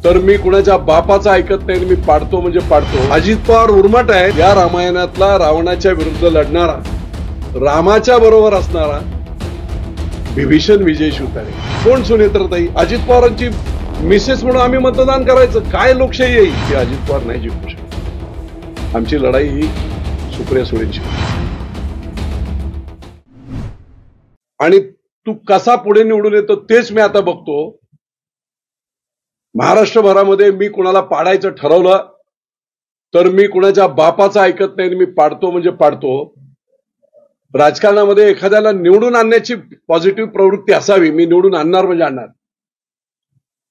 तर मी कुणाच्या बापाचं ऐकत नाही, मी पाडतो म्हणजे पाडतो। अजित पवार उर्मट आहे। या रामायणातला रावणाच्या विरुद्ध लढणारा, रामाच्या बरोबर असणारा विभीषण विजय शिवतारे। कोण सुनेत्रताई? अजित पवारांची मिसेस म्हणून आम्ही मतदान करायचं? काय लोकशाही आहे की अजित पवार नाही जिंकू शकत? आमची लढाई ही सुप्रिया सुळेंची। आणि तू कसा पुढे निवडून येतो तेच मी आता बघतो। महाराष्ट्रभरामध्ये मी कुणाला पाडायचं ठरवलं तर मी कुणाच्या बापाचं ऐकत नाही, मी पाडतो म्हणजे पाडतो। राजकारणामध्ये एखाद्याला निवडून आणण्याची पॉझिटिव्ह प्रवृत्ती असावी। मी निवडून आणणार म्हणजे आणणार।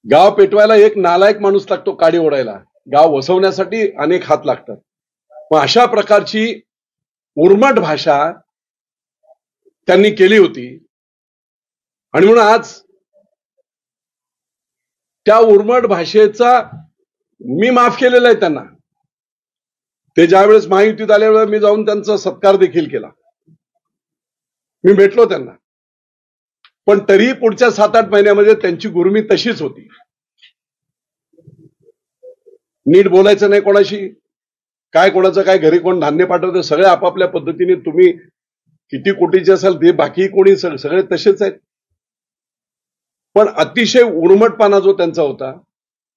गाव पेटवायला एक नालायक माणूस लागतो, काडी ओढायला। गाव वसवण्यासाठी अनेक हात लागतात। मग अशा प्रकारची उर्मट भाषा त्यांनी केली होती आणि म्हणून आज त्या उर्मट भाषेचा मी माफ केलेला आहे त्यांना। ते ज्यावेळेस महायुतीत आल्यावर मी जाऊन त्यांचा सत्कार देखील केला, मी भेटलो त्यांना। पण तरीही पुढच्या 7-8 महिन्यामध्ये त्यांची गुरमी तशीच होती। नीट बोलायचं नाही कोणाशी, काय कोणाचं काय, घरी कोण धान्य पाठवतं, सगळे आपापल्या पद्धतीने। तुम्ही किती कोटीचे असाल ते बाकी कोणी सगळे तसेच आहेत। पण अतिशय उर्मटपणा जो त्यांचा होता,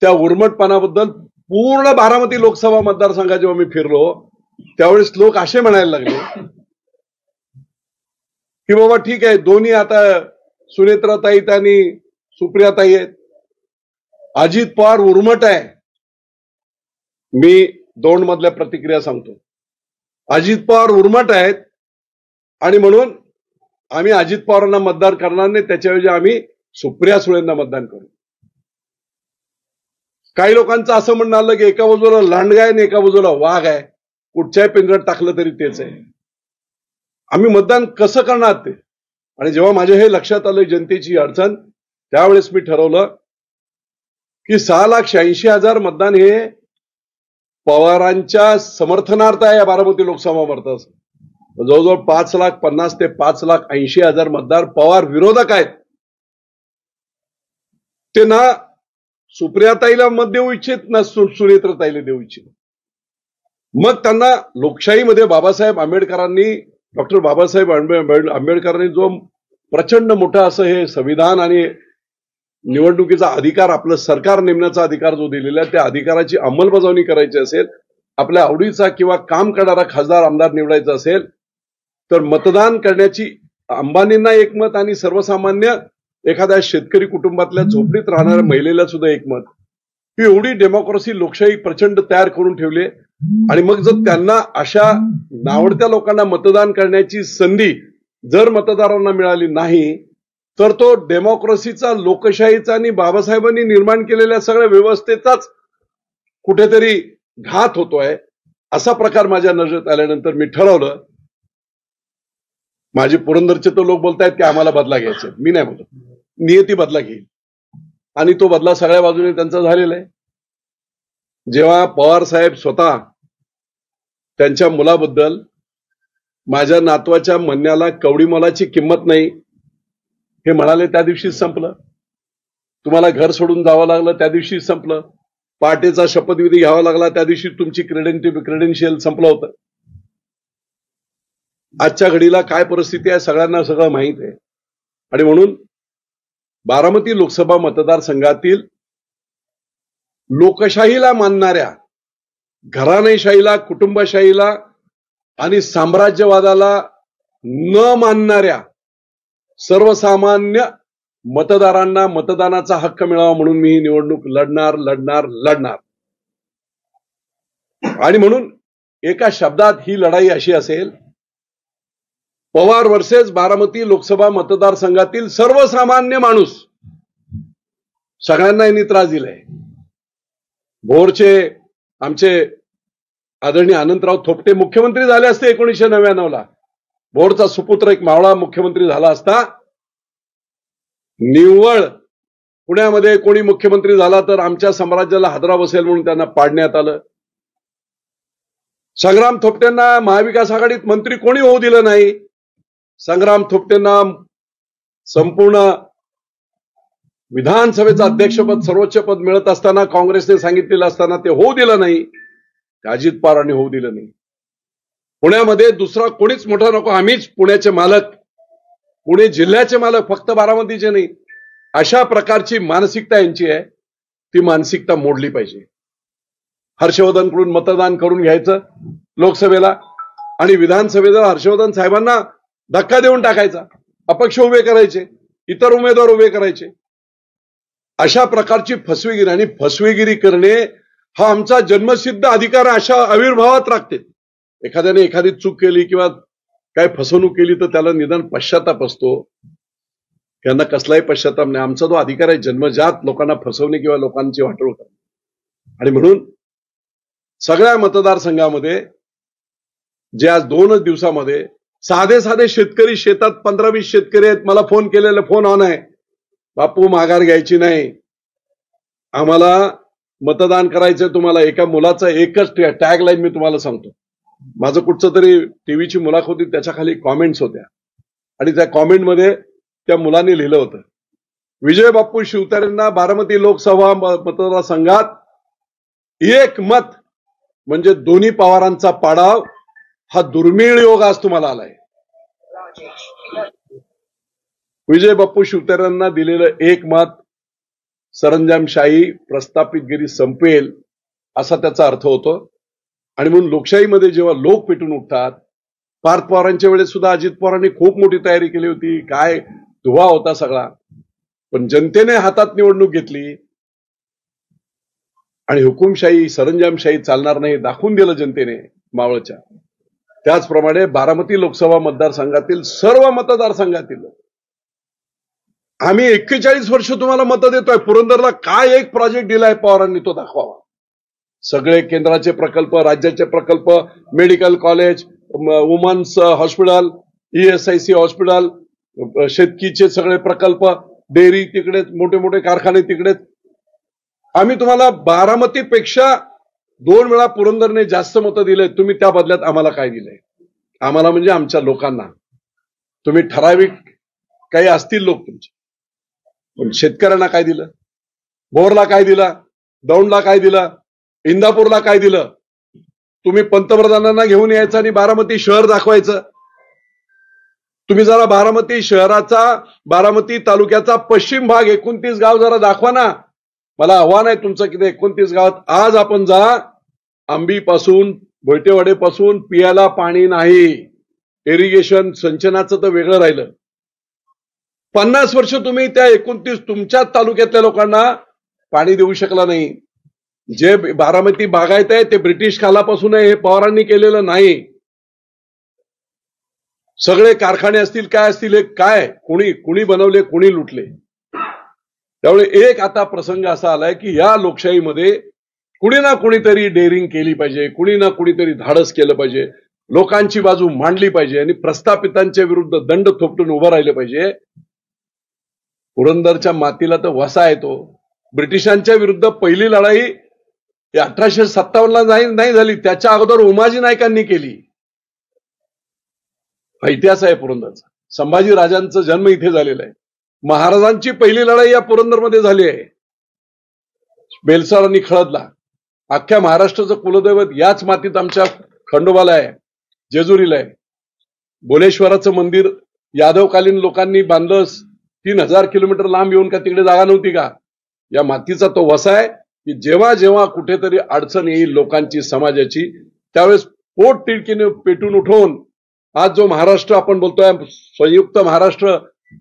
त्या उर्मटपणाबद्दल पूर्ण बारामती लोकसभा मतदारसंघात जेव्हा मी फिरलो त्यावेळेस लोक असे म्हणायला लागले की बाबा ठीक आहे, दोन्ही आता सुनेत्राताई आणि सुप्रियाताई आहेत, अजित पवार उर्मट आहे। मी दोन मधल्या प्रतिक्रिया सांगतो। अजित पवार उर्मट आहेत आणि म्हणून आम्ही अजित पवारांना मतदान करणार नाही, त्याच्याऐवजी आम्ही सुप्रिया सुळेंना मतदान करू। काही लोकांचं असं म्हणणं आलं की एका बाजूला लांडगा आहे आणि एका बाजूला वाघ आहे, कुठच्याही पिंजऱ्यात टाकलं तरी तेच आहे। आम्ही मतदान कसं करणार ते? आणि जेव्हा माझ्या हे लक्षात आलं जनतेची अडचण, त्यावेळेस मी ठरवलं की 6,86,000 मतदान हे पवारांच्या समर्थनार्थ आहे। या बारामती लोकसभा मतदार जवळजवळ 5,50,000 ते 5,80,000 मतदार पवार विरोधक आहेत। ते ना सुप्रियाताईला मत देऊ इच्छित ना सुनेत्रताईला देऊ इच्छित। मग त्यांना लोकशाहीमध्ये बाबासाहेब आंबेडकरांनी, डॉक्टर बाबासाहेब आंबेडकरांनी जो प्रचंड मोठा असं हे संविधान आणि निवडणुकीचा अधिकार, आपलं सरकार नेमण्याचा अधिकार जो दिलेला आहे, त्या अधिकाराची अंमलबजावणी करायची असेल, आपल्या आवडीचा किंवा काम करणारा खासदार आमदार निवडायचा असेल तर मतदान करण्याची अंबानींना एक मत आणि सर्वसामान्य एखाद्या शेतकरी कुटुंबातल्या झोपडीत राहणाऱ्या महिलेला सुद्धा एक मत, ही एवढी डेमोक्रेसी लोकशाही प्रचंड तयार करून ठेवले। आणि मग जर त्यांना अशा नावडत्या लोकांना मतदान करण्याची संधी जर मतदारांना मिळाली नाही तर तो डेमोक्रेसीचा, लोकशाहीचा आणि बाबासाहेबांनी निर्माण केलेल्या सगळ्या व्यवस्थेचाच कुठेतरी घात होतोय। असा प्रकार माझ्या नजरेत आल्यानंतर मी ठरवलं, माझे पुरंदरचे तो लोक बोलतायत की आम्हाला बदला घ्यायचा, मी नाही बोलत, नियती बदला घेईल आणि तो बदला सगळ्या बाजूने त्यांचा झालेला आहे। जेव्हा पवार साहेब स्वतः त्यांच्या मुलाबद्दल माझ्या नातवाच्या म्हणण्याला कवडी मोलाची किंमत नाही हे म्हणाले, त्या दिवशीच संपलं। तुम्हाला घर सोडून जावं लागलं त्या दिवशीच संपलं। पहाटेचा शपथविधी घ्यावा लागला त्या दिवशी तुमची क्रेडेन्शियल संपलं होतं। आजच्या घडीला काय परिस्थिती आहे सगळ्यांना सगळं माहित आहे। आणि म्हणून बारामती लोकसभा मतदारसंघातील लोकशाहीला मानणाऱ्या, घराणेशाहीला, कुटुंबशाहीला आणि साम्राज्यवादाला न मानणाऱ्या सर्वसामान्य मतदारांना मतदानाचा हक्क मिळावा म्हणून मी ही निवडणूक लढणार। आणि म्हणून एका शब्दात ही लढाई अशी असेल, पवार वर्सेस बारामती लोकसभा मतदारसंघातील सर्वसामान्य माणूस। सगळ्यांना यांनी त्रास दिलाय। भोरचे आमचे आदरणीय अनंतराव थोपटे मुख्यमंत्री झाले असते 1999ला, भोरचा सुपुत्र एक मावळा मुख्यमंत्री झाला असता। निव्वळ पुण्यामध्ये कोणी मुख्यमंत्री झाला तर आमच्या साम्राज्याला हादरा बसेल म्हणून त्यांना पाडण्यात आलं। संग्राम थोपटेंना महाविकास आघाडीत मंत्री कोणी होऊ दिलं नाही। संग्राम थोपटेंना संपूर्ण विधानसभेचं अध्यक्षपद सर्वोच्च पद मिळत असताना काँग्रेसने सांगितलेलं असताना ते होऊ दिलं नाही, अजित पवारांनी होऊ दिलं नाही. पुण्यामध्ये दुसरा कोणीच मोठा नको, आम्हीच पुण्याचे मालक, पुणे जिल्ह्याचे मालक, फक्त बारामतीचे नाही, अशा प्रकारची मानसिकता यांची आहे. ती मानसिकता मोडली पाहिजे. हर्षवर्धनकडून मतदान करून घ्यायचं लोकसभेला आणि विधानसभेला हर्षवर्धन साहेबांना धक्का देऊन टाकायचा, अपक्ष उभे करायचे, इतर उमेदवार उभे करायचे. अशा प्रकारची फसवेगिरी आणि फसवेगिरी करणे हा आमचा जन्मसिद्ध अधिकार अशा आविर्भावात राखते. एखाद्याने एखादी चूक केली किंवा काय फसवणूक केली तर त्याला निदान पश्चाताप असतो. त्यांना कसलाही पश्चाताप नाही. आमचा तो अधिकार आहे जन्मजात लोकांना फसवणे किंवा लोकांची वाटोळ करणे. आणि म्हणून सगळ्या मतदारसंघामध्ये जे आज 2 दिवसामध्ये साधे शेतकरी, शेतात 15-20 शेतकरी आहेत, मला फोन केलेला, फोन ऑन आहे, बापू माघार घ्यायची नाही, आम्हाला मतदान करायचंय. तुम्हाला एका मुलाचा एकच टॅगलाईन मी तुम्हाला सांगतो. माझं कुठचं तरी टीव्हीची मुलाखत होती, त्याच्या खाली कॉमेंट्स होत्या आणि त्या कॉमेंटमध्ये त्या मुलाने लिहिलं होतं, विजय बापू शिवतारेंना बारामती लोकसभा मतदारसंघात 1 मत म्हणजे दोन्ही पवारांचा पाडाव, हा दुर्मिळ योग आज तुम्हाला आलाय. विजय बापू शिवतारेंना दिलेलं 1 मत सरंजामशाही, प्रस्थापितगिरी संपेल असा त्याचा अर्थ होतो. आणि म्हणून लोकशाहीमध्ये जेव्हा लोक पेटून उठतात, पार्थ पवारांच्या वेळेस सुद्धा अजित पवारांनी खूप मोठी तयारी केली होती, काय धुवा होता सगळा, पण जनतेने हातात निवडणूक घेतली आणि हुकुमशाही, सरंजामशाही चालणार नाही दाखवून दिलं जनतेने मावळच्या. त्याचप्रमाणे बारामती लोकसभा मतदारसंघातील सर्व मतदारसंघातील आम्ही 41 वर्ष तुम्हाला मतं देतोय. पुरंदरला काय एक प्रोजेक्ट दिलाय पवारांनी तो दाखवावा. सगळे केंद्राचे प्रकल्प, राज्याचे प्रकल्प, medical college, women's hospital, ESIC hospital, शेतकीचे सगळे प्रकल्प, डेअरी तिकडेच, मोठे मोठे कारखाने तिकडेच. आम्ही तुम्हाला बारामतीपेक्षा 2 वेळा पुरंदरने जास्त मतं दिले. तुम्ही त्या बदल्यात आम्हाला काय दिलंय? आम्हाला म्हणजे आमच्या लोकांना. तुम्ही ठराविक काही असतील लोक तुमचे, पण शेतकऱ्यांना काय दिलं? बोरला काय दिलं? दौंडला काय दिलं? इंदापूरला काय दिलं? तुम्ही पंतप्रधानांना घेऊन यायचं आणि बारामती शहर दाखवायचं. तुम्ही जरा बारामती शहराचा, बारामती तालुक्याचा पश्चिम भाग 29 गाव जरा दाखवा ना. मला आव्हान आहे तुमचं की 29 गावात आज आपण जा. आंबीपासून, भोयटेवाडेपासून पियाला पाणी नाही. इरिगेशन सिंचनाचं तर वेगळं राहिलं. 50 वर्ष तुम्ही त्या 29 तुमच्या तालुक्यातल्या लोकांना पाणी देऊ शकला नाही. जे बारामती बागायत आहे ते ब्रिटिश कालापासून आहे, हे पवारांनी केलेलं नाही. सगळे कारखाने असतील, काय असतील, हे काय कुणी बनवले, कुणी लुटले. त्यामुळे एक आता प्रसंग असा आलाय की या लोकशाहीमध्ये कुणी ना कुणीतरी डेअरिंग केली पाहिजे, कुणी ना कुणीतरी धाडस केलं पाहिजे, लोकांची बाजू मांडली पाहिजे आणि प्रस्थापितांच्या विरुद्ध दंड थोपटून उभं राहिलं पाहिजे. पुरंदरच्या मातीला तर वसा येतो. ब्रिटिशांच्या विरुद्ध पहिली लढाई 1857ला नाही झाली, त्याच्या अगोदर उमाजी नायकांनी केली. हा इतिहास आहे पुरंदरचा. संभाजी राजांचा जन्म इथे झालेला आहे. महाराजांची पहिली लढाई या पुरंदरमध्ये झाली आहे. बेलसार आणि खळदला. अख्ख्या महाराष्ट्राचं कुलदैवत याच मातीत आमच्या खंडोबाला आहे, जेजुरीला आहे. बोलेश्वराचं मंदिर यादवकालीन लोकांनी बांधलं. 3000 किलोमीटर लांब येऊन का तिकडे जागा नव्हती का? या मातीचा तो वसा आहे की जेव्हा जेव्हा कुठेतरी अडचण येईल लोकांची, समाजाची, त्यावेळेस पोट तिडकीने पेटून उठवून आज जो महाराष्ट्र आपण बोलतोय संयुक्त महाराष्ट्र,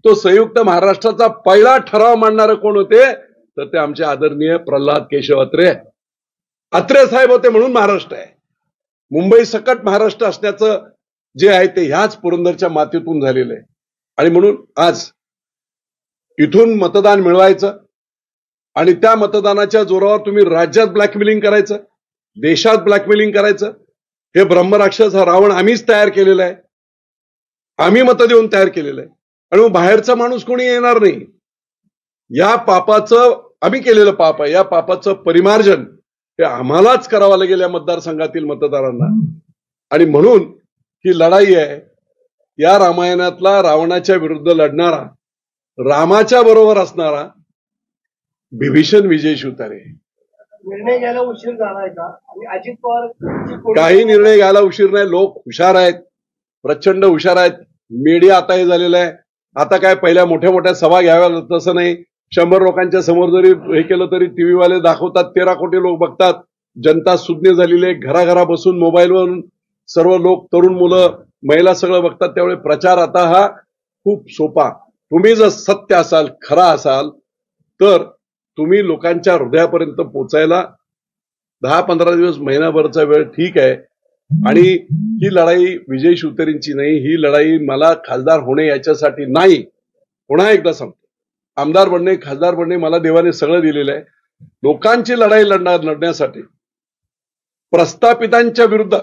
तो संयुक्त महाराष्ट्राचा पहिला ठराव मांडणारे कोण होते? तर ते आमचे आदरणीय प्रल्हाद केशव अत्रे साहेब होते. म्हणून महाराष्ट्र आहे. मुंबई सकट महाराष्ट्र असण्याचं जे आहे ते ह्याच पुरंदरच्या मातीतून झालेलं आहे. आणि म्हणून आज इथून मतदान मिळवायचं आणि त्या मतदानाच्या जोरावर तुम्ही राज्यात ब्लॅकमेलिंग करायचं, देशात ब्लॅकमेलिंग करायचं. हे ब्रह्मराक्षस हा रावण आम्हीच तयार केलेला आहे. आम्ही मतं देऊन तयार केलेलं आहे. आणि मग बाहेरचा माणूस कोणी येणार नाही. या पापाचं, आम्ही केलेलं पाप आहे, या पापाचं परिमार्जन हे आम्हालाच करावं लागेल या मतदारसंघातील मतदारांना. आणि म्हणून ही लढाई आहे. या रामायणातला रावणाच्या विरुद्ध लढणारा, रामाच्या बरोबर असणारा बिभीषण विजय शिवतारे. निर्णय घ्यायला उशीर झालाय का? आणि अजित पवार काही निर्णय घ्यायला उशीर नाही. लोक हुशार आहेत, प्रचंड हुशार आहेत. मीडिया आता हे झालेलं आहे. आता काय पहिल्या मोठ्या मोठ्या सभा घ्याव्या तसं नाही. 100 लोकांच्या समोर जरी हे केलं तरी टीव्हीवाले दाखवतात, 13 कोटी लोक बघतात. जनता सुज्ञ झालेली आहे. घराघरा बसून मोबाईलवरून सर्व लोक, तरुण मुलं, महिला सगळं बघतात. त्यामुळे प्रचार आता हा खूप सोपा. तुम्ही जर सत्य असाल, खरा असाल, तर तुम्ही लोकांच्या हृदयापर्यंत पोचायला 10-15 दिवस, महिनाभरचा वेळ ठीक आहे. आणि ही लढाई विजय शिवतारेंची नाही, ही लढाई मला खासदार होणे याच्यासाठी नाही. पुन्हा एकदा सांगतो, आमदार बनणे, खासदार बनणे मला देवाने सगळं दिलेलं आहे. लोकांची लढाई लढण्यासाठी, प्रस्थापितांच्या विरुद्ध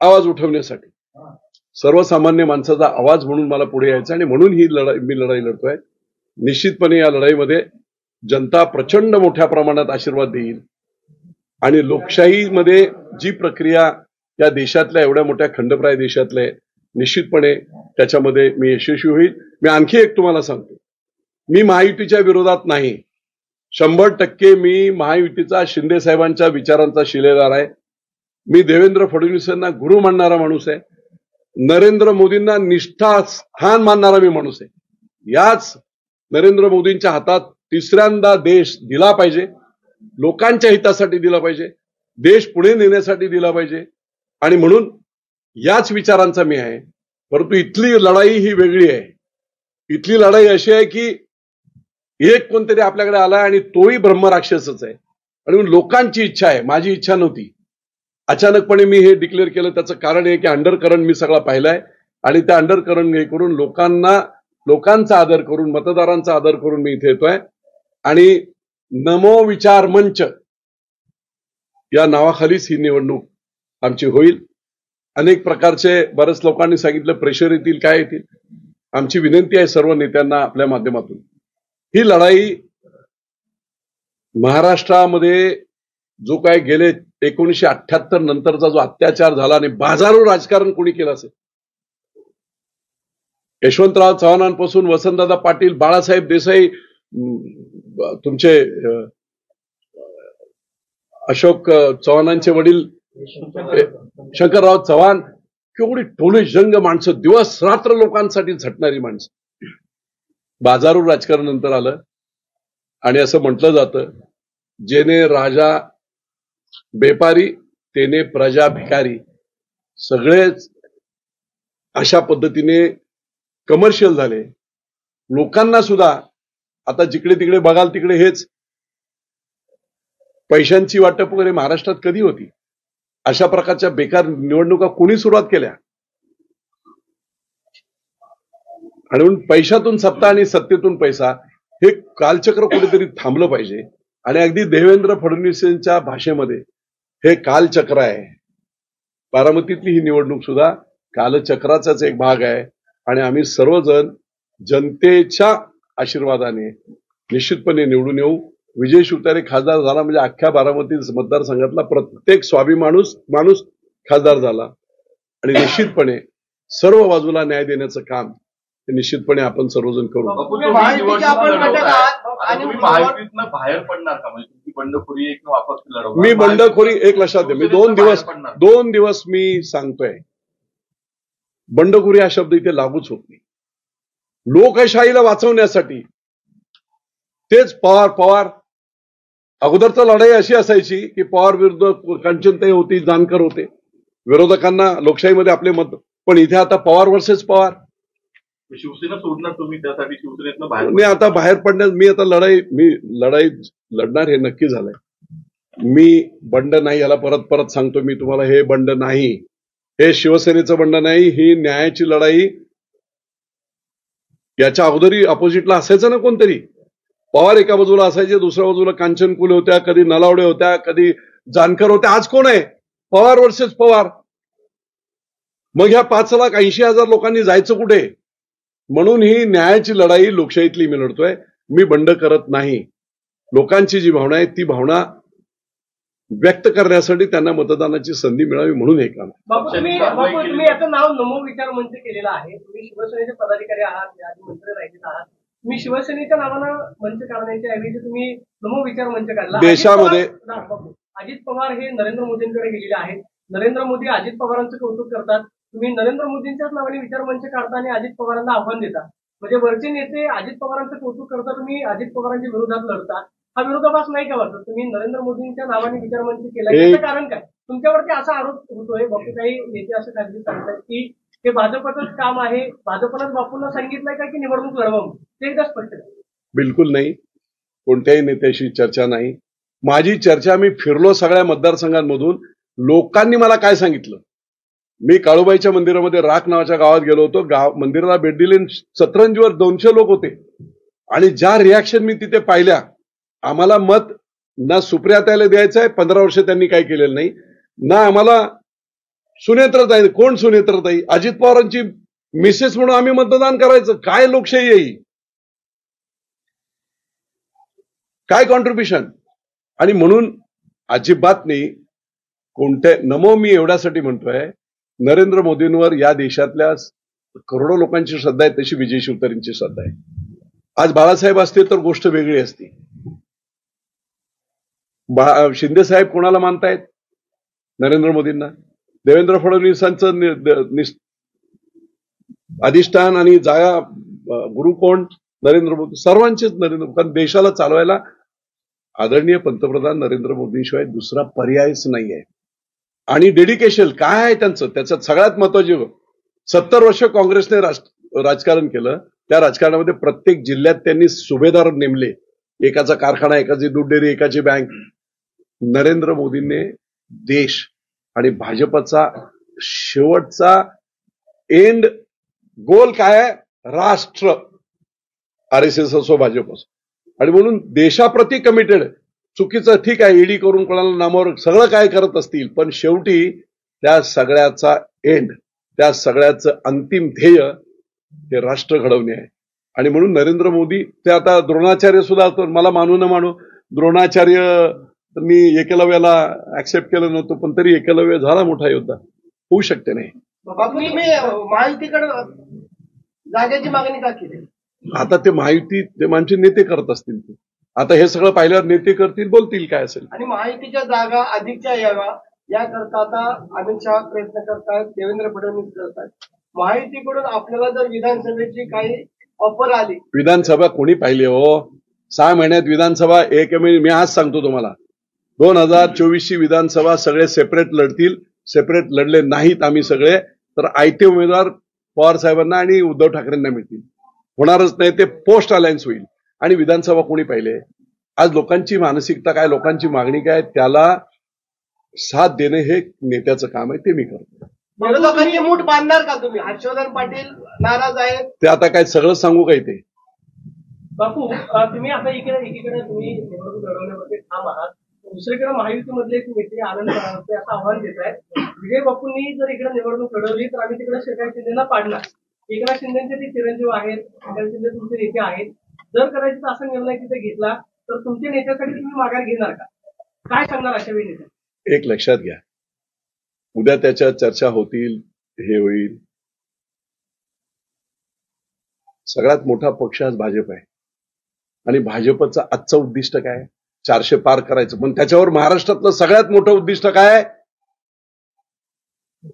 आवाज उठवण्यासाठी, सर्वसामान्य माणसाचा आवाज म्हणून मला पुढे यायचं. आणि म्हणून ही मी लढाई लढतोय. निश्चितपणे या लढाईमध्ये जनता प्रचंड मोठ्या प्रमाणात आशीर्वाद देईल. आणि लोकशाहीमध्ये जी प्रक्रिया या देशातल्या, एवढ्या मोठ्या खंडप्राय देशातल्या, निश्चितपणे त्याच्यामध्ये मी यशस्वी होईल. मी आणखी एक तुम्हाला सांगतो, मी महायुतीच्या विरोधात नाही. 100% मी महायुतीचा, शिंदे साहेबांच्या विचारांचा शिलेदार आहे. मी देवेंद्र फडणवीसांना गुरु मानणारा माणूस आहे. नरेंद्र मोदींना निष्ठास्थान मानणारा मी माणूस आहे. याच नरेंद्र मोदींच्या हातात तिसऱ्यांदा देश दिला पाहिजे, लोकांच्या हितासाठी दिला पाहिजे, देश पुढे नेण्यासाठी दिला पाहिजे. आणि म्हणून याच विचारांचा मी आहे. परंतु इथली लढाई ही वेगळी आहे. इथली लढाई अशी आहे की एक कोणतरी आपल्याकडे आलाय आणि तोही ब्रह्मराक्षसच आहे. आणि लोकांची इच्छा आहे, माझी इच्छा नव्हती. अचानकपणे मी हे डिक्लेअर केलं. त्याचं कारण आहे की अंडरकरंट मी सगळा पाहिलाय. आणि त्या अंडरकरंट हे करून लोकांचा आदर करून, मतदारांचा आदर करून मी इथे येतोय. आणि नमो विचार मंच या नावाखालीच ही निवडणूक आमची होईल. अनेक प्रकारचे, बरेच लोकांनी सांगितलं प्रेशर येतील, काय येतील. आमची विनंती आहे सर्व नेत्यांना आपल्या माध्यमातून, ही लढाई महाराष्ट्रामध्ये जो काय गेले 1978 नंतरचा जो अत्याचार झाला आणि बाजारू राजकारण कोणी केलं असेल, यशवंतराव चव्हाणांपासून वसंतदादा पाटील, बाळासाहेब देसाई, तुमचे अशोक चव्हाणांचे वडील शंकरराव चव्हाण, केवढी टोले जंग माणसं, दिवस रात्र लोकांसाठी झटणारी माणसं. बाजारू राजकारण नंतर आलं. आणि असं म्हटलं जातं, जेने राजा बेपारी तेने प्रजा भिकारी. सगळेच अशा पद्धतीने कमर्शियल झाले. लोकांना सुद्धा आता जिकडे तिकडे बघाल तिकडे हेच पैशांची वाटप वगैरे महाराष्ट्रात कधी होती? अशा प्रकारच्या बेकार निवडणुका कोणी सुरुवात केल्या? आणि म्हणून पैशातून सत्ता आणि सत्तेतून पैसा, हे कालचक्र कुठेतरी थांबलं पाहिजे. आणि अगदी देवेंद्र फडणवीसांच्या भाषेमध्ये हे कालचक्र आहे. बारामतीतली ही निवडणूक सुद्धा कालचक्राचाच एक भाग आहे. आणि आम्ही सर्वजण जनतेच्या आशीर्वादाने निश्चितपणे निवडून येऊ. विजय शिवतारे खासदार झाला म्हणजे अख्ख्या बारामती मतदारसंघातला प्रत्येक माणूस खासदार झाला. आणि निश्चितपणे सर्व बाजूला न्याय देण्याचं काम हे निश्चितपणे आपण सर्वजण करू. बाहेर पडणार का? म्हणजे तुमची बंडखोरी एक वापस लढवणार? मी बंडखोरी एक लक्षात द्या, मी 2 दिवस मी सांगतोय, बंडखोरी हा शब्द इथे लागूच होत नाही. लोकशाहीला वाचवण्यासाठी तेच पवार अगोदरचा लढाई अशी असायची की पवार विरुद्ध कांचनताई होती, जानकर होते, विरोधकांना लोकशाहीमध्ये आपले मत. पण इथे आता पवार वर्सेस पवार. शिवसेना सोडणार तुम्ही, त्यासाठी शिवसेनेतनं बाहेर? मी आता बाहेर पडण्यास, मी आता लढाई लढणार हे नक्की झालंय. मी बंड नाही, याला परत सांगतो मी तुम्हाला, हे बंड नाही, हे शिवसेनेचं बंड नाही, ही न्यायाची लढाई. याच्या अगोदरी अपोजिटला असायचं ना कोणतरी. पवार एका बाजूला असायचे, दुसऱ्या बाजूला कांचन कुले होत्या, कधी नलावडे होत्या, कधी जानकर होत्या. आज कोण आहे? पवार वर्सेस पवार. मग ह्या 5,80,000 लोकांनी जायचं कुठे? म्हणून ही न्यायाची लढाई लोकशाहीतली मी लढतोय. मी बंड करत नाही. लोकांची जी भावना आहे ती भावना व्यक्त करण्यासाठी त्यांना मतदानाची संधी मिळावी म्हणून हे काम. बापू, तुम्ही याचं नाव नमो विचार मंच केलेलं आहे. तुम्ही शिवसेनेचे पदाधिकारी आहात, आधी मंत्री राहिलेला आहात. तुम्ही शिवसेनेच्या नावानं मंच काढण्याच्या ऐवजी तुम्ही नमो विचार मंच काढला. देशामध्ये अजित पवार हे नरेंद्र मोदींकडे गेलेले आहेत. नरेंद्र मोदी अजित पवारांचं कौतुक करतात. तुम्ही नरेंद्र मोदींच्याच नावाने विचार मंच काढता आणि अजित पवारांना आव्हान देता. म्हणजे वरचे नेते अजित पवारांचं कौतुक करता, तुम्ही अजित पवारांच्या विरोधात लढता. हा विरोधाभास नाही का वाटत? तुम्ही नरेंद्र मोदींच्या नावाने विचार मंच केला, याचं कारण काय? तुमच्यावरती असा आरोप होतोय, बापू काही नेते असं काहीतरी सांगतात की हे भाजपचंच काम आहे, भाजपनंच बापूंना सांगितलंय का की निवडणूक लढवा, ते एकदा स्पष्ट करा. बिलकुल नाही, कोणत्याही नेत्याशी चर्चा नाही. माझी चर्चा, मी फिरलो सगळ्या मतदारसंघांमधून, लोकांनी मला काय सांगितलं. मी काळूबाईच्या मंदिरामध्ये राख नावाच्या गावात गेलो होतो. मंदिराला भेट दिली, सतरंजीवर 200 लोक होते आणि ज्या रिॲक्शन मी तिथे पाहिल्या, आम्हाला मत ना सुप्रियाताईला द्यायचं आहे, 15 वर्ष त्यांनी काही केलेलं नाही, ना आम्हाला सुनेत्रताई. कोण सुनेत्रताई? अजित पवारांची मिसेस म्हणून आम्ही मतदान करायचं? काय लोकशाही आहे ही? काय कॉन्ट्रीब्युशन? आणि म्हणून अजिबात नाही कोणत्या नमो. मी एवढ्यासाठी म्हणतोय, नरेंद्र मोदींवर या देशातल्या करोडो लोकांची श्रद्धा आहे, तशी विजय शिवतारेंची श्रद्धा आहे. आज बाळासाहेब असते तर गोष्ट वेगळी असती. शिंदे साहेब कोणाला मानतायत? नरेंद्र मोदींना. देवेंद्र फडणवीसांचं अधिष्ठान आणि जागा गुरु कोण? नरेंद्र मोदी. सर्वांचेच नरेंद्र. कारण देशाला चालवायला आदरणीय पंतप्रधान नरेंद्र मोदींशिवाय दुसरा पर्यायच नाहीये. आणि डेडिकेशन काय आहे त्यांचं? त्याच्यात सगळ्यात महत्वाची, 70 वर्ष काँग्रेसने राजकारण केलं. त्या राजकारणामध्ये प्रत्येक जिल्ह्यात त्यांनी सुभेदार नेमले. एकाचा कारखाना, एकाची दूध डेअरी, एकाची बँक. नरेंद्र मोदींनी देश आणि भाजपचा शेवटचा एंड गोल काय आहे? राष्ट्र. RSS असो, भाजप असो. आणि म्हणून देशाप्रती कमिटेड. चुकीचं ठीक आहे, ईडी करून कोणाला नामावर सगळं काय करत असतील, पण शेवटी त्या सगळ्याचा एंड, त्या सगळ्याचं अंतिम ध्येय हे राष्ट्र घडवणे आहे. आणि म्हणून नरेंद्र मोदी, ते आता द्रोणाचार्य सुद्धा, मला मानू न मानू, द्रोणाचार्य मी एकलव्याला ऍक्सेप्ट केलं नव्हतं, पण तरी एकलव्य झाला मोठा योद्धा. होऊ शकते नाही. तुम्ही महायुतीकडे जागेची मागणी का केली? आता ते महायुती, ते माणसे नेते करत असतील. ते आता हे सगळं पाहिल्यावर नेते करतील, बोलतील काय असेल. आणि महायुतीच्या जागा अधिकच्या याव्या याकरता आता अमित शहा प्रयत्न करतायत, देवेंद्र फडणवीस करतायत. महायुतीकडून आपल्याला जर विधानसभेची काही ऑफर आली, विधानसभा कोणी पाहिली हो? 6 महिन्यात विधानसभा एक. मी आज सांगतो तुम्हाला, 2024ची विधानसभा सगळे सेपरेट लढतील. सेपरेट लढले नाहीत आम्ही सगळे, तर आयते उमेदवार पवार साहेबांना आणि उद्धव ठाकरेंना मिळतील. होणारच नाही, ते पोस्ट अलायन्स होईल. आणि विधानसभा कोणी पाहिले? आज लोकांची मानसिकता काय, लोकांची मागणी काय, त्याला साथ देणे हे नेत्याचं काम आहे, ते मी करतो. विरोधकांची मूठ बांधणार का तुम्ही? हर्षवर्धन पाटील नाराज आहेत. ते आता काय सगळं सांगू काय ते? बापू, तुम्ही आता एकीकडे तुम्ही निवडणूक लढवण्यामध्ये ठाम आहात, दुसरीकडे महायुतीमधले एक नेते आनंद परांजपे असं आव्हान देत आहेत, विजय बापूंनी जर इकडे निवडणूक लढवली तर आम्ही तिकडे एकनाथ शिंदेना पाडणार. एकनाथ शिंदेचे ते चिरंजीव आहेत, एकनाथ शिंदे तुमचे नेते आहेत. जर कदाचित असा निर्णय तिथे घेतला तर तुमच्या नेत्यासाठी तुम्ही माघार घेणार का? काय सांगणार अशा वेळी नेते? एक लक्षात घ्या, उद्या त्याच्या चर्चा होतील, हे होईल. सगळ्यात मोठा पक्ष आज भाजप आहे. आणि भाजपचं आजचं उद्दिष्ट काय? 400 पार करायचं. पण त्याच्यावर महाराष्ट्रातलं सगळ्यात मोठं उद्दिष्ट काय?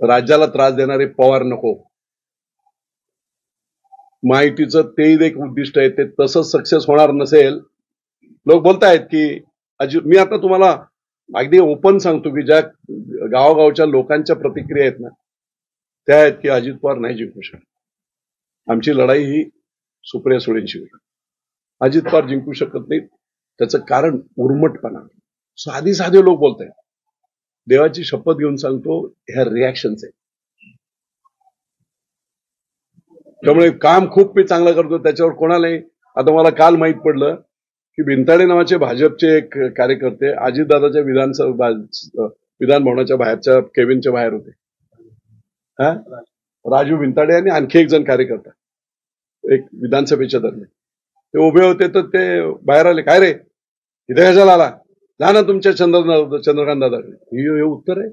राज्याला त्रास देणारे पवार नको. महायुतीचं ते एक उद्दिष्ट आहे. ते तसंच सक्सेस होणार नसेल. लोक बोलतायत की मी आता तुम्हाला अगदी ओपन सांगतो की ज्या गावगावच्या लोकांच्या प्रतिक्रिया आहेत ना, त्या आहेत की अजित पवार नाही जिंकू शकत. आमची लढाई ही सुप्रिया सुळेंशी होईल. अजित पवार जिंकू शकत नाहीत. त्याचं कारण उर्मटपणा. साधे लोक बोलतायत. देवाची शपथ घेऊन सांगतो, ह्या रिॲक्शन्स आहेत. त्यामुळे काम खूप मी चांगलं करतो, त्याच्यावर कोणालाही. आता मला काल माहित पडलं की बिनताडे नावाचे भाजपचे एक कार्यकर्ते अजितदादाच्या विधान भवनाच्या बाहेरच्या केबिनच्या बाहेर होते. राजू बिनताडे आणि आणखी एक जण कार्यकर्ता, एक विधानसभेच्या दरम्यान ते उभे होते. तर ते बाहेर आले, काय रे इथे कशाला आला? जा ना तुमच्या चंद्रकांत दादाकडे. हे उत्तर आहे?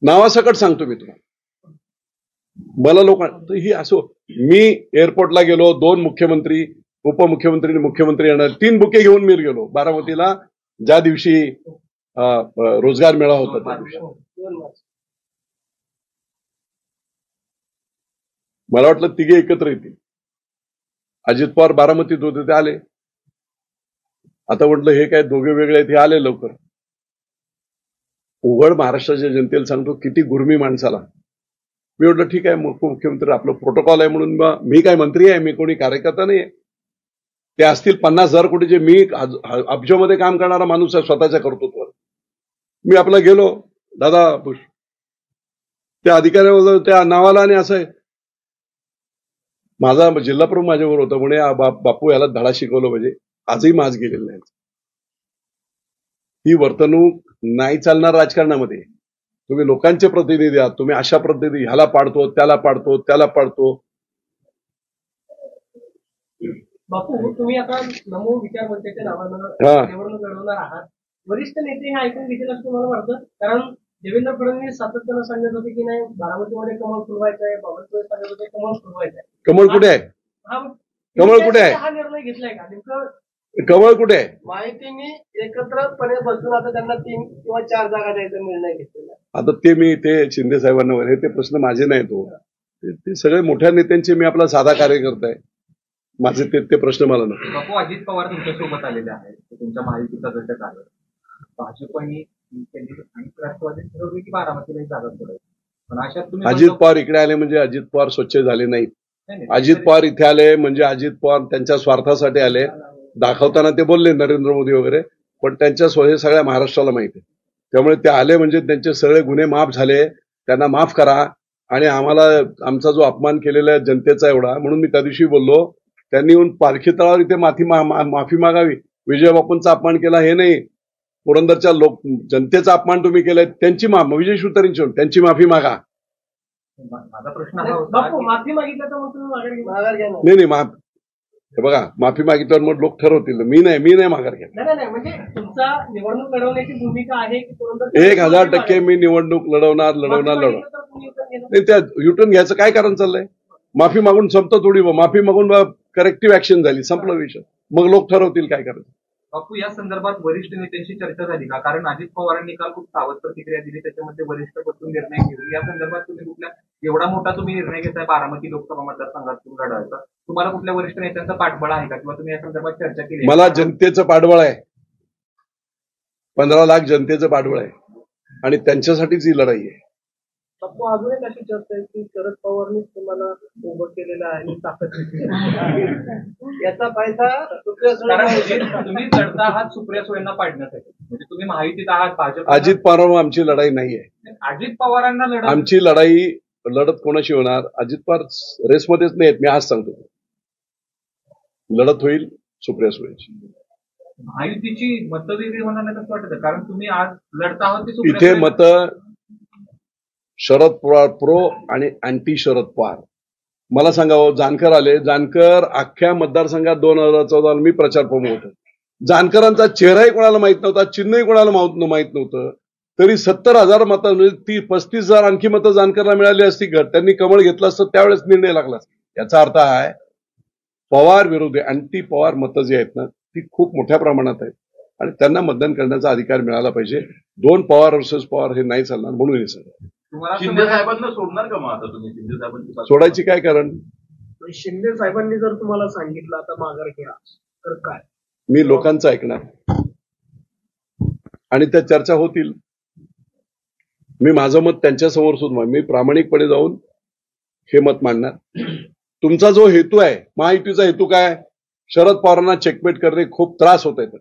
नावासकट सांगतो मी तुम्हाला. मला लोकांना ही असो, मी एअरपोर्टला गेलो, 2 मुख्यमंत्री, उपमुख्यमंत्री आणि मुख्यमंत्री येणार 3 बुके घेऊन मी गेलो बारामतीला, ज्या दिवशी रोजगार मेळावा होता त्या दिवशी. मला वाटलं तिघे एकत्र येतील. अजित पवार बारामतीत होते ते आले. आता म्हटलं हे काय दोघे वेगळे आहेत, हे आले लवकर. उघड महाराष्ट्राच्या जनतेला सांगतो किती गुरमी माणसाला. मी म्हटलं ठीक आहे, मुख्यमंत्री आपलं प्रोटोकॉल आहे म्हणून मी काय मंत्री आहे, मी कोणी कार्यकर्ता नाही आहे. ते असतील 50,000 कोटीचे, मी अब्जामध्ये काम करणारा माणूस आहे स्वतःच्या कर्तृत्वावर. मी आपला गेलो, दादा त्या अधिकाऱ्यावर त्या नावाला आणि असं आहे. माझा जिल्हा प्रमुख माझ्यावर होता, म्हणे बापू याला धडा शिकवलं पाहिजे. आजही माज गेलेलं नाही. ही वर्तणूक नाही चालणार राजकारणामध्ये. तुम्ही लोकांचे प्रतिनिधी आहात, तुम्ही अशा प्रतिनिधी ह्याला पाडतो, त्याला पाडतो, त्याला पाडतो. बापू, तुम्ही आता नमो विचार मंचाच्या नावानं निवडणूक लढवणार आहात. वरिष्ठ नेते हे ऐकून घेतील असं तुम्हाला वाटतं? कारण देवेंद्र फडणवीस सातत्यानं सांगत होते की नाही बारामतीमध्ये कमळ फुलवायचं आहे, बाबासाहेब सांगत होते कमळ फुलवायचं आहे. कमळ कुठे आहे? कमळ कुठे आहे? हा निर्णय घेतलाय का नेमकं? कमळ कुठे आहे? माहितीने एकत्रपणे बसून आता त्यांना 3 किंवा 4 जागा द्यायचा निर्णय घेतलेला. आता ते शिंदे साहेबांना हे ते प्रश्न माझे नाहीत हो. ते सगळे मोठ्या नेत्यांचे, मी आपला साधा कार्यकर्ता आहे. माझे ते प्रश्न मला नको. बापू, अजित पवार तुमच्यासोबत आलेले आहेत, तुमच्या माहितीचा घटक आहे. भाजपने त्यांनी राष्ट्रवादी ठरवले की बारामतीला जागा सोडायची. पण अशात तुम्ही अजित पवार इकडे आले म्हणजे अजित पवार स्वच्छ झाले नाहीत. अजित पवार इथे आले म्हणजे अजित पवार त्यांच्या स्वार्थासाठी आले. दाखवताना ते बोलले नरेंद्र मोदी वगैरे, पण त्यांच्या हे सगळ्या महाराष्ट्राला माहिती आहे. त्यामुळे ते आले म्हणजे त्यांचे सगळे गुन्हे माफ झाले. त्यांना माफ करा. आणि आम्हाला आमचा जो अपमान केलेला आहे जनतेचा एवढा, म्हणून मी त्या दिवशी बोललो, त्यांनी येऊन पालखी तळावर इथे माफी मागावी. विजय बापूंचा अपमान केला हे नाही, पुरंदरच्या जनतेचा अपमान तुम्ही केलाय, त्यांची विजय शिवतारेंची त्यांची माफी मागा. माझा प्रश्न हा होता, माफी मागितलं तर मग तुम्ही माघार घ्या. नाही हे बघा, माफी मागितल्यावर मग लोक ठरवतील. मी नाही माघार घ्या. नाही, म्हणजे तुमचा निवडणूक लढवण्याची भूमिका आहे की पुरंदर 1000% मी निवडणूक लढवणार. नाही, त्या युटर्न घ्यायचं काय कारण चाललंय? माफी मागून संपतं थोडी. माफी मागून करेक्टिव्ह ऍक्शन झाली, संपला विषय. मग लोक ठरवतील काय करायचं. बापू, या संदर्भात वरिष्ठ नेत्यांशी चर्चा झाली का? कारण अजित पवारांनी काल खूप सावध प्रतिक्रिया दिली, त्याच्यामध्ये वरिष्ठ बसून निर्णय घेऊ. या संदर्भात तुम्ही कुठल्या एवढा मोठा तुम्ही निर्णय घेताय बारामती लोकसभा मतदारसंघातून लढवायचा, तुम्हाला कुठल्या वरिष्ठ नेत्यांचा पाठबळ आहे का, किंवा तुम्ही या संदर्भात चर्चा केली? मला जनतेचं पाठबळ आहे. 15 लाख जनतेचं पाठबळ आहे आणि त्यांच्यासाठीच ही लढाई आहे. अजून एक अशी चर्चा आहे की शरद पवारनीच तुम्हाला उभं केलेलं आहे, ताकद याचा फायदा तुम्ही लढता आहात सुप्रिया सुळेंना पाडण्यासाठी, म्हणजे तुम्ही माहितीत आहात भाजप. अजित पवार आमची लढाई नाहीये. अजित पवारांना आमची लढत कोणाशी होणार? अजित पवार रेसमध्येच नाहीत. मी आज सांगतो, लढत होईल सुप्रिया सुळेंची. महायुतीची मतं वेगळी होणार नाही असं वाटतं? कारण तुम्ही आज लढता आहात इथे मतं शरद पवार प्रो आणि अँटी शरद पवार. मला सांगावं, जानकर आले. जानकर अख्ख्या मतदारसंघात 2014 मी प्रचार प्रमुख होतो. जानकरांचा चेहराही कोणाला माहित नव्हता, चिन्हही कोणाला माहित नव्हतं. तरी 70,000 मतं, म्हणजे 35,000 आणखी मतं जानकरला मिळाली असती. त्यांनी कमळ घेतलं असतं त्यावेळेस निर्णय लागला. याचा अर्थ आहे पवार विरोधी अँटी पवार मतं जी आहेत ना, ती खूप मोठ्या प्रमाणात आहेत आणि त्यांना मतदान करण्याचा अधिकार मिळाला पाहिजे. 2 पवार वर्सेस पवार हे नाही चालणार. म्हणून हे सगळं शिंदे साहेबांना सोडणार का? मग आता तुम्ही शिंदे साहेबांची सोडायची काय कारण? शिंदे साहेबांनी जर तुम्हाला सांगितलं आता माघार घ्या तर काय? मी लोकांचं ऐकणार आणि त्या चर्चा होतील. मी माझं मत त्यांच्यासमोर सुद्धा मी प्रामाणिकपणे जाऊन हे मत मांडणार. तुमचा जो हेतू आहे, महायुतीचा हेतू काय? शरद पवारांना चेकमेट करणे. खूप त्रास होत आहे,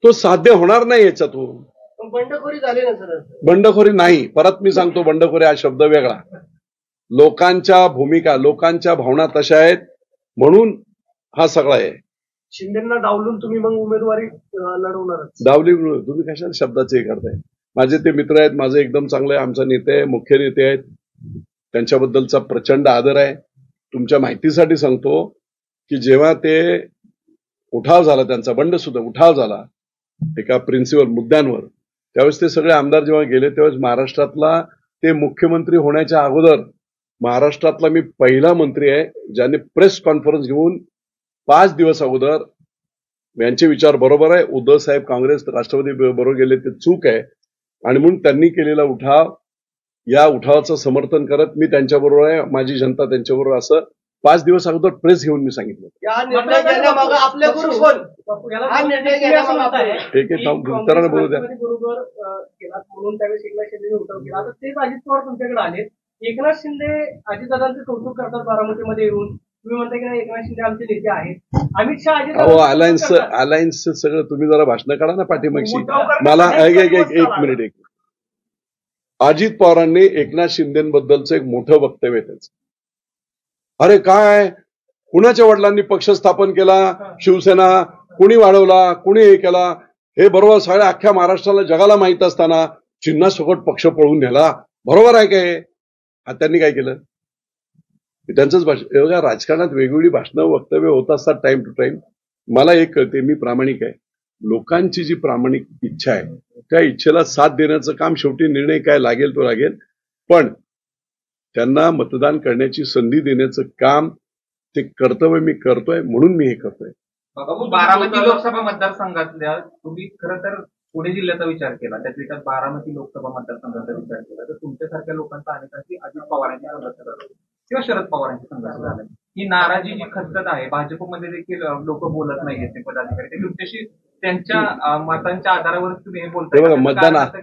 तो साध्य होणार नाही याच्यातून. बंडखोरी झाली ना सर? बंडखोरी नाही. परत मी सांगतो, बंडखोरी हा शब्द वेगळा. लोकांच्या भूमिका, लोकांच्या भावना तशा आहेत म्हणून हा सगळा आहे. शिंदेना डावलून तुम्ही मग उमेदवारी लढवणार? डावली तुम्ही कशाला शब्दाचे हे करताय? माझे ते मित्र आहेत, माझं एकदम चांगलं आहे. आमचा नेते आहे, मुख्य नेते आहेत, त्यांच्याबद्दलचा प्रचंड आदर आहे. तुमच्या माहितीसाठी सांगतो की जेव्हा ते उठाव झाला, त्यांचा बंड सुद्धा उठाव झाला एका प्रिन्सिपल मुद्द्यांवर, त्यावेळेस ते सगळे आमदार जेव्हा गेले त्यावेळेस महाराष्ट्रातला ते मुख्यमंत्री होण्याच्या अगोदर महाराष्ट्रातला मी पहिला मंत्री आहे ज्याने प्रेस कॉन्फरन्स घेऊन 5 दिवस अगोदर यांचे विचार बरोबर आहे, उद्धव साहेब काँग्रेस राष्ट्रवादी बरोबर गेले ते चूक आहे आणि म्हणून त्यांनी केलेला उठाव, या उठावाचं समर्थन करत मी त्यांच्याबरोबर आहे, माझी जनता त्यांच्याबरोबर, असं 5 दिवस अगोदर प्रेस घेऊन मी सांगितलं. या निर्णय घेण्यामागे आपले गुरु कोण? हा निर्णय घेण्यामागे ठीक आहे, उत्तरानं बोलू द्या. बरोबर केला म्हणून त्यावेळेस एकनाथ शिंदे उठाव केला. आता तेच अजित पवार तुमच्याकडे आले. एकनाथ शिंदे अजितदादांचं कौतुक करतात बारामतीमध्ये येऊन. तुम्ही म्हणता की नाही एकनाथ शिंदे आमचे नेते आहेत. अमित शहा अलायन्स सगळं तुम्ही जरा भाषण काढा ना पाठीमागची. मला एक मिनिट. अजित पवारांनी एकनाथ शिंदेबद्दलचं एक मोठं वक्तव्य त्याचं, अरे काय कुणाच्या वडिलांनी पक्ष स्थापन केला, शिवसेना कुणी वाढवला, कुणी हे केला, हे बरोबर सगळ्या अख्ख्या महाराष्ट्राला जगाला माहित असताना चिन्हासकट पक्ष पळून नेला, बरोबर आहे काय? त्यांनी काय केलं? त्यांचंच भाषण. एवढ्या राजकारणात वेगवेगळी भाषणं वक्तव्य होत असतात टाइम टू टाइम. मला एक कळते, मी प्रामाणिक आहे. लोकांची जी प्रामाणिक इच्छा आहे त्या इच्छेला साथ देण्याचं काम, शेवटी निर्णय काय लागेल तो लागेल, पण त्यांना मतदान करण्याची संधी देण्याचं काम, ते कर्तव्य मी करतोय, म्हणून मी हे करतोय. बारामती लोकसभा मतदारसंघातल्या तुम्ही खरं तर पुणे जिल्ह्याचा विचार केला, त्यात बारामती लोकसभा मतदारसंघाचा विचार केला तर तुमच्यासारख्या लोकांचा अनेकांची अजित पवारांची संघर्ष झाला किंवा शरद पवारांची संघर्ष झाला. ही नाराजी जी खतखत आहे, भाजपमध्ये देखील लोक बोलत नाहीयेत, ते पदाधिकारी ते तुमच्याशी त्यांच्या मतांच्या आधारावर तुम्ही हे बोलताय. मतदानात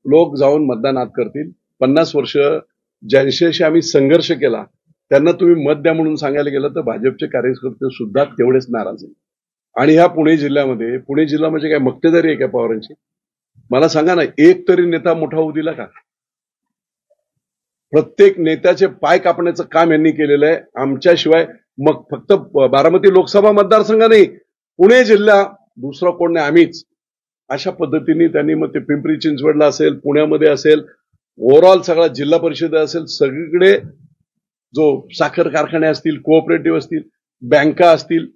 लोक जाऊन मतदानात करतील. 50 वर्ष ज्यांच्याशी आम्ही संघर्ष केला त्यांना तुम्ही मत द्या म्हणून सांगायला गेलं तर भाजपचे कार्यकर्ते सुद्धा तेवढेच नाराज आहेत. आणि ह्या पुणे जिल्हा म्हणजे काय मक्तेदारी आहे का पवारांची? मला सांगा ना, एक तरी नेता मोठा होऊ दिला का? प्रत्येक नेत्याचे पाय कापण्याचं काम यांनी केलेलं आहे. आमच्याशिवाय मग फक्त बारामती लोकसभा मतदारसंघ नाही, पुणे जिल्हा दुसरा कोण नाही, आम्हीच. अशा पद्धतीने त्यांनी मग ते पिंपरी चिंचवडला असेल, पुण्यामध्ये असेल, ओव्हरऑल सगळा जिल्हा परिषद असेल, सगळीकडे जो साखर कारखाने असतील, कोऑपरेटिव्ह असतील, बँका असतील,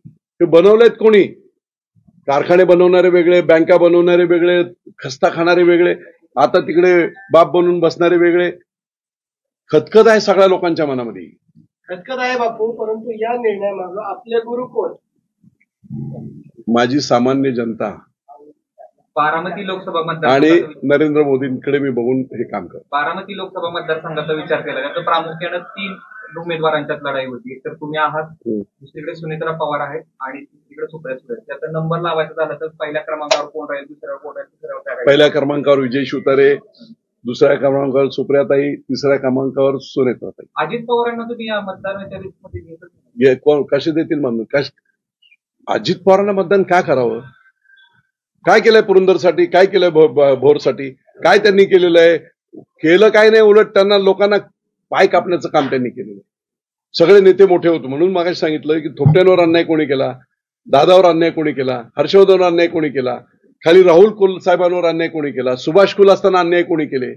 ते बनवलेत कोणी? कारखाने बनवणारे वेगळे, बँका बनवणारे वेगळे, खस्ता खाणारे वेगळे, आता तिकडे बाप बनून बसणारे वेगळे. खतखत आहे सगळ्या लोकांच्या मनामध्ये. खतखत आहे बापू, परंतु या निर्णयामागे आपले गुरु कोण? माझी सामान्य जनता बारामती लोकसभा आणि मतदारसंघाचा नरेंद्र मोदींकडे मी बघून हे काम करतो. बारामती लोकसभा मतदारसंघाचा विचार केला तर प्रामुख्यानं 3 उमेदवारांच्यात लढाई होती. तर तुम्ही आहात, दुसरीकडे सुनेत्रा पवार आहेत आणि तिकडे सुप्रिया सुळे. त्याचा नंबर लावायचा झाला तर पहिल्या क्रमांकावर कोण राहील, दुसऱ्यावर कोण राहील, तिसऱ्यावर काय राहील? पहिल्या क्रमांकावर विजय शिवतारे, दुसऱ्या क्रमांकावर सुप्रियाताई, तिसऱ्या क्रमांकावर सुनेत्राताई. अजित पवारांना तुम्ही या मतदानाच्या लिस्टमध्ये घेतच कोण कसे देतील म्हणून? अजित पवारांना मतदान का करावं? काय केलंय पुरंदरसाठी, काय केलंय भोरसाठी, काय त्यांनी केलेलं आहे? केलं काय नाही, उलट त्यांना लोकांना पाय कापण्याचं काम त्यांनी केलेलं आहे. सगळे नेते मोठे होते म्हणून मागाशी सांगितलं की थोपट्यांवर अन्याय कोणी केला, दादावर अन्याय कोणी केला, हर्षवर्धनवर अन्याय कोणी केला, खाली राहुल कुल साहेबांवर अन्याय कोणी केला, सुभाष कुल असताना अन्याय कोणी केले?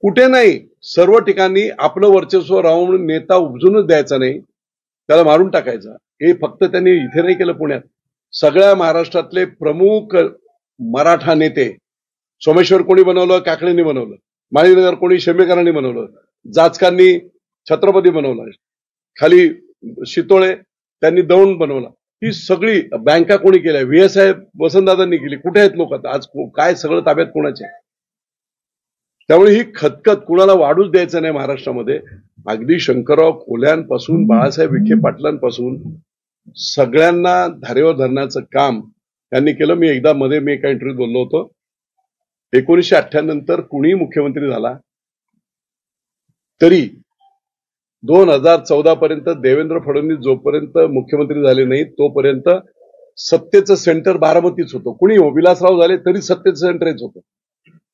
कुठे नाही. सर्व ठिकाणी आपलं वर्चस्व राहून नेता उपजूनच द्यायचा नाही, त्याला मारून टाकायचा. हे फक्त त्यांनी इथे नाही केलं, पुण्यात सगळ्या महाराष्ट्रातले प्रमुख मराठा नेते, सोमेश्वर कोणी बनवलं, काकडेंनी बनवलं, माळीनगर कोणी शेंबेकरांनी बनवलं, जाचकांनी छत्रपती बनवला, खाली शितोळे त्यांनी दौंड बनवला. ही सगळी बँका कोणी केल्या? VS वसंतदादांनी केली. कुठे आहेत लोक आता? आज काय सगळं ताब्यात कोणाचे? त्यामुळे ही खतखत कुणाला वाढूच द्यायचं नाही महाराष्ट्रामध्ये. अगदी शंकरराव खोल्यांपासून बाळासाहेब विखे पाटलांपासून सगळ्यांना धारेवर धरण्याचं काम त्यांनी केलं. मी एकदा मी एका इंटरव्ह्यूत बोललो होतो, 1998 नंतर कुणीही मुख्यमंत्री झाला तरी 2014 पर्यंत देवेंद्र फडणवीस जोपर्यंत मुख्यमंत्री झाले नाही तोपर्यंत सत्तेचं सेंटर बारामतीच होतं. कुणी हो, विलासराव झाले तरी सत्तेचं सेंटर हेच होतं,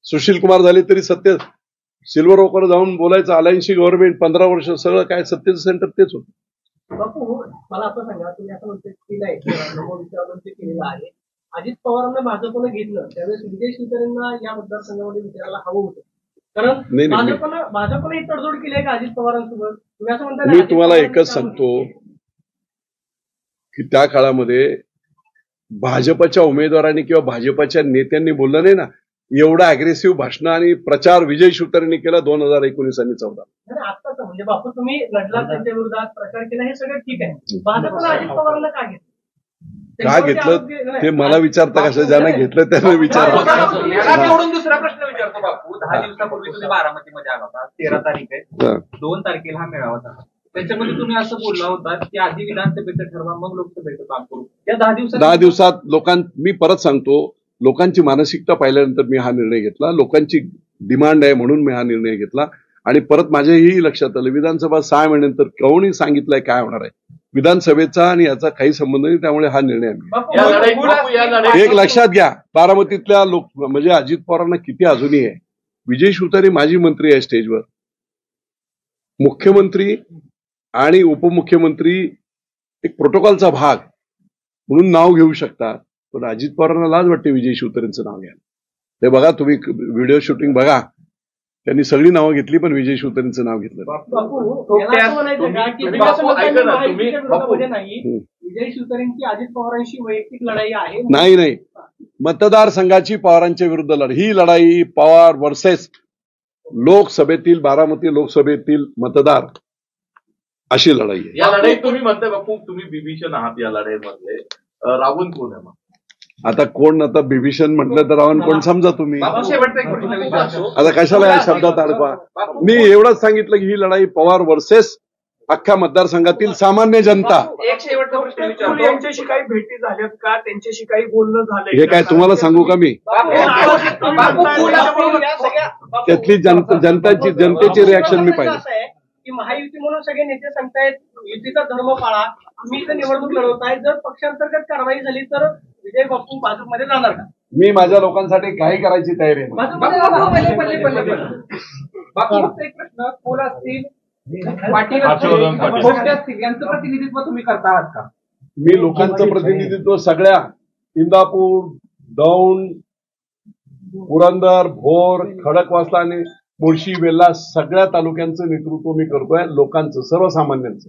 सुशील कुमार झाले तरी सत्ते, सिल्वर ओकर जाऊन बोलायचं अलायन्सची गव्हर्नमेंट 15 वर्ष, सगळं काय सत्तेचं सेंटर तेच होतं. बापू, मला असं सांगा, तुम्ही असं म्हणते केलंय, केलेलं आहे, अजित पवारांना भाजपनं घेतलं त्यावेळेस विजय शिवतारेंना या मतदारसंघामध्ये विचारायला हवं होतं, कारण भाजपनं ही तडजोड केली आहे का अजित पवारांसोबत? तुम्ही असं म्हणता? मी तुम्हाला एकच सांगतो की त्या काळामध्ये भाजपच्या उमेदवारांनी किंवा भाजपच्या नेत्यांनी बोललं नाही ना, एवढा अग्रेसिव्ह भाषण आणि प्रचार विजय शिवतारेंनी केला 2019 आणि 14. आणि आत्ताच म्हणजे बापू तुम्ही लढला त्यांच्या विरोधात प्रचार केला हे सगळं ठीक आहे. भाजपनं अजित पवारांना का घेतलं? का घेतलं ते मला विचारता कसं? ज्यांना घेतलं त्यांना विचारलं. याला जोडून दुसरा प्रश्न विचारतो बापू. 10 दिवसापूर्वी तुम्ही बारामतीमध्ये आला होता. 13 तारीख आहे. 2 तारखेला हा मेळावा झाला. त्याच्यामध्ये तुम्ही असं बोलला होता की आधी विधानसभेचं ठरवा मग लोकसभेचं काम करू. या 10 दिवसात मी परत सांगतो, लोकांची मानसिकता पाहिल्यानंतर मी हा निर्णय घेतला. लोकांची डिमांड आहे म्हणून मी हा निर्णय घेतला. आणि परत माझ्याही लक्षात आलं, विधानसभा 6 महिन्यानंतर कोणी सांगितलंय काय होणार आहे. विधानसभेचा आणि याचा काही संबंध नाही, त्यामुळे हा निर्णय आम्ही एक लक्षात घ्या. बारामतीतल्या म्हणजे अजित पवारांना किती अजूनही आहे. विजय शिवतारे माजी मंत्री आहे स्टेजवर, मुख्यमंत्री आणि उपमुख्यमंत्री एक प्रोटोकॉलचा भाग म्हणून नाव घेऊ शकतात. पण अजित पवारांना लाज वाटते विजय शिवतारेंचं नाव घ्या. ते बघा, तुम्ही व्हिडिओ शूटिंग बघा, त्यांनी सगळी नावं घेतली पण विजय शिवतारेंचं नाव घेतलं. विजय शिवतारेंची अजित पवारांशी वैयक्तिक लढाई आहे? नाही, मतदारसंघाची पवारांच्या विरुद्ध लढाई. ही लढाई पवार वर्सेस लोकसभेतील, बारामती लोकसभेतील मतदार, अशी लढाई आहे. या लढाईत तुम्ही म्हणताय बापू तुम्ही बिभीषण आहात या लढाईमध्ये. रावण कोण आहे मग? आता कोण, आता बिभीषण म्हटलं तर रावण कोण समजा तुम्ही. आता कशाला या शब्दात अडकवा. मी एवढंच सांगितलं की ही लढाई पवार वर्सेस अख्ख्या मतदारसंघातील सामान्य जनता. एक शेवटचा प्रश्न विचारतो. यांच्याशी काही भेटी झाल्यात का? त्यांच्याशी काही बोलणं झालंय? हे काय तुम्हाला सांगू का मी? त्यातली जनतेची रिॲक्शन मी पाहिजे. की महायुती म्हणून सगळे नेते सांगतायत युतीचा धर्म पाळा, तुम्ही इथं निवडणूक लढवताय, जर पक्षांतर्गत कारवाई झाली तर विजय बापू भाजपमध्ये जाणार का? मी माझ्या लोकांसाठी काही करायची तयारी आहे. बापू फक्त एक प्रश्न, कोल असतील, पाटील असतील, यांचं प्रतिनिधित्व तुम्ही करता आहात का? मी लोकांचं प्रतिनिधित्व सगळ्या इंदापूर, दौंड, पुरंदर, भोर, खडकवासला आणि मुळशी, वेल्हा सगळ्या तालुक्यांचं नेतृत्व मी करतोय, लोकांचं, सर्वसामान्यांचं.